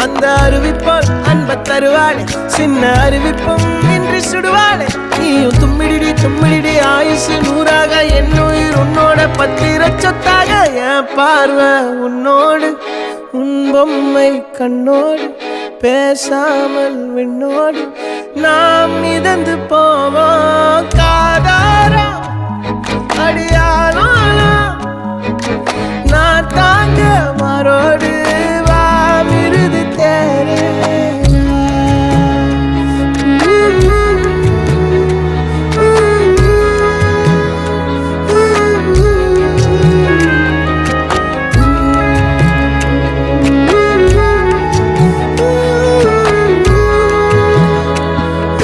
அந்த அறிவிப்போல் அன்ப தருவாளே சின்ன அறிவிப்பும் இன்றி சுடுவாளே நீயும் தும்மிடி ஆயுசு நூறாக என் உயிர் உன்னோட பத்திர சொத்தாக என் பார்வை உன்னோடு உன் பொம்மை கண்ணோடு பேசாமல் விண்ணோடு நாம் மிதந்து போவோம் காதாரா அடியானோ